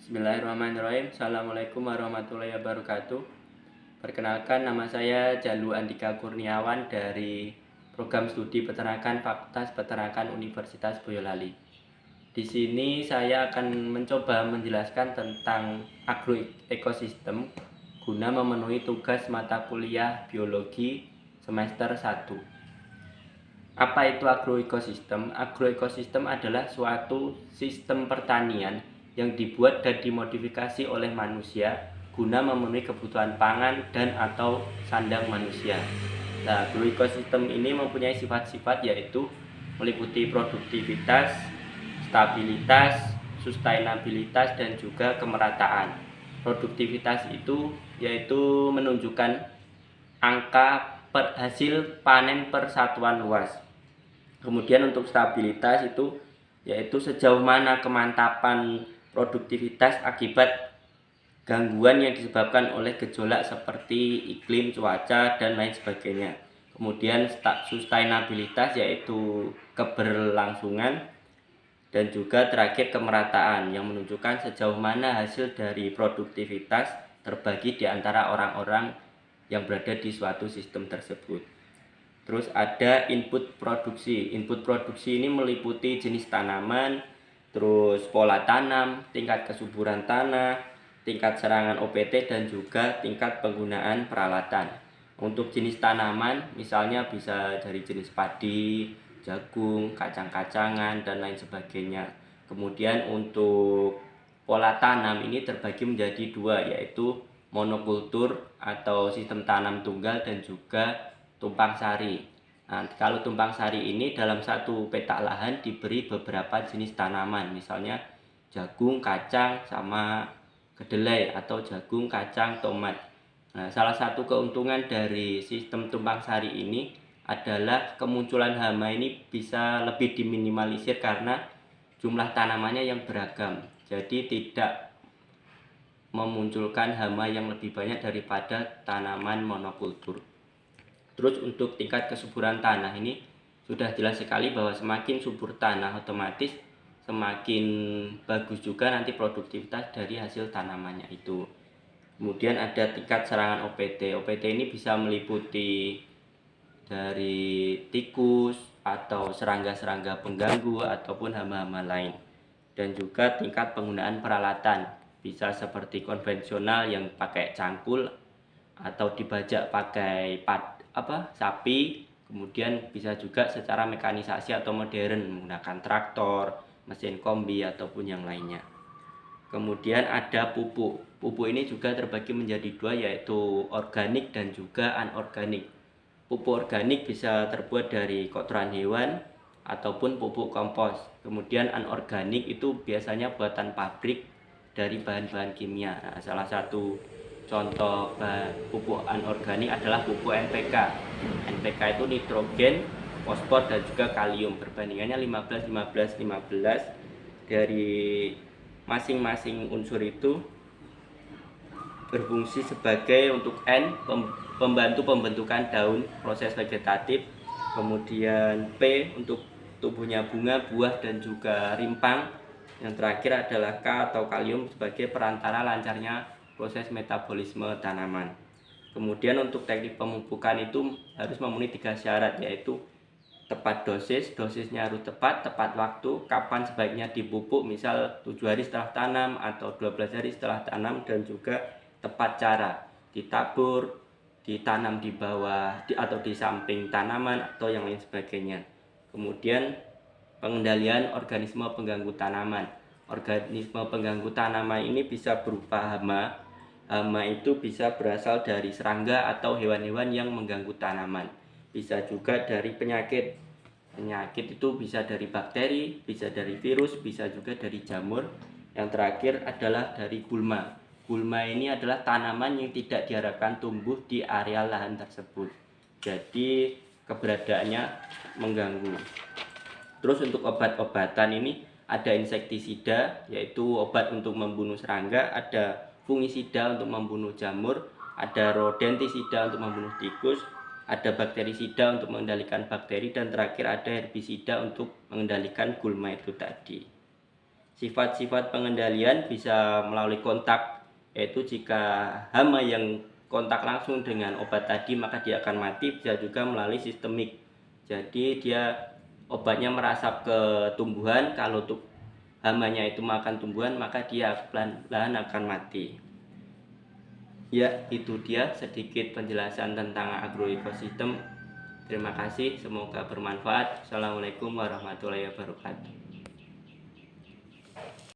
Bismillahirrahmanirrahim. Assalamualaikum warahmatullahi wabarakatuh. Perkenalkan, nama saya Jalu Andika Kurniawan dari Program Studi Peternakan Fakultas Peternakan Universitas Boyolali. Di sini saya akan mencoba menjelaskan tentang agroekosistem guna memenuhi tugas mata kuliah biologi semester 1. Apa itu agroekosistem? Agroekosistem adalah suatu sistem pertanian yang dibuat dan dimodifikasi oleh manusia guna memenuhi kebutuhan pangan dan atau sandang manusia. Nah, agroekosistem ini mempunyai sifat-sifat yaitu meliputi produktivitas, stabilitas, sustainabilitas, dan juga kemerataan. Produktivitas itu yaitu menunjukkan angka hasil panen per satuan luas. Kemudian untuk stabilitas itu yaitu sejauh mana kemantapan produktivitas akibat gangguan yang disebabkan oleh gejolak seperti iklim, cuaca, dan lain sebagainya. Kemudian sustainabilitas yaitu keberlangsungan, dan juga terakhir kemerataan yang menunjukkan sejauh mana hasil dari produktivitas terbagi di antara orang-orang yang berada di suatu sistem tersebut. Terus ada input produksi. Input produksi ini meliputi jenis tanaman, terus pola tanam, tingkat kesuburan tanah, tingkat serangan OPT, dan juga tingkat penggunaan peralatan. Untuk jenis tanaman misalnya bisa dari jenis padi, jagung, kacang-kacangan, dan lain sebagainya. Kemudian untuk pola tanam ini terbagi menjadi dua, yaitu monokultur atau sistem tanam tunggal dan juga tumpang sari. Nah, kalau tumpang sari ini dalam satu petak lahan diberi beberapa jenis tanaman, misalnya jagung, kacang, sama kedelai, atau jagung, kacang, tomat. Nah, salah satu keuntungan dari sistem tumpang sari ini adalah kemunculan hama ini bisa lebih diminimalisir karena jumlah tanamannya yang beragam. Jadi tidak memunculkan hama yang lebih banyak daripada tanaman monokultur. Terus untuk tingkat kesuburan tanah ini sudah jelas sekali bahwa semakin subur tanah otomatis semakin bagus juga nanti produktivitas dari hasil tanamannya itu. Kemudian ada tingkat serangan OPT. OPT ini bisa meliputi dari tikus atau serangga-serangga pengganggu ataupun hama-hama lain. Dan juga tingkat penggunaan peralatan, bisa seperti konvensional yang pakai cangkul atau dibajak pakai sapi. Kemudian bisa juga secara mekanisasi atau modern menggunakan traktor, mesin kombi, ataupun yang lainnya. Kemudian ada pupuk. Pupuk ini juga terbagi menjadi dua, yaitu organik dan juga anorganik. Pupuk organik bisa terbuat dari kotoran hewan ataupun pupuk kompos. Kemudian anorganik itu biasanya buatan pabrik dari bahan-bahan kimia. Nah, salah satu contoh pupuk anorganik adalah pupuk NPK. NPK itu nitrogen, fosfor, dan juga kalium. Perbandingannya 15-15-15. Dari masing-masing unsur itu berfungsi sebagai untuk N, pembantu pembentukan daun, proses vegetatif. Kemudian P untuk tumbuhnya bunga, buah, dan juga rimpang. Yang terakhir adalah K atau kalium sebagai perantara lancarnya proses metabolisme tanaman. Kemudian untuk teknik pemupukan itu harus memenuhi 3 syarat, yaitu tepat dosis, dosisnya harus tepat waktu, kapan sebaiknya dipupuk, misal 7 hari setelah tanam atau 12 hari setelah tanam, dan juga tepat cara, ditabur, ditanam di bawah atau di samping tanaman, atau yang lain sebagainya. Kemudian pengendalian organisme pengganggu tanaman. Organisme pengganggu tanaman ini bisa berupa hama. Hama itu bisa berasal dari serangga atau hewan-hewan yang mengganggu tanaman. Bisa juga dari penyakit. Penyakit itu bisa dari bakteri, bisa dari virus, bisa juga dari jamur. Yang terakhir adalah dari gulma. Gulma ini adalah tanaman yang tidak diharapkan tumbuh di area lahan tersebut. Jadi keberadaannya mengganggu. Terus untuk obat-obatan ini ada insektisida, yaitu obat untuk membunuh serangga, ada fungisida untuk membunuh jamur, ada rodentisida untuk membunuh tikus, ada bakterisida untuk mengendalikan bakteri, dan terakhir ada herbisida untuk mengendalikan gulma itu tadi. Sifat-sifat pengendalian bisa melalui kontak, yaitu jika hama yang kontak langsung dengan obat tadi maka dia akan mati. Bisa juga melalui sistemik, jadi dia obatnya merasap ke tumbuhan. Kalau hamanya itu makan tumbuhan maka dia pelan-pelan akan mati. Ya, itu dia sedikit penjelasan tentang agroekosistem. Terima kasih, semoga bermanfaat. Assalamualaikum warahmatullahi wabarakatuh.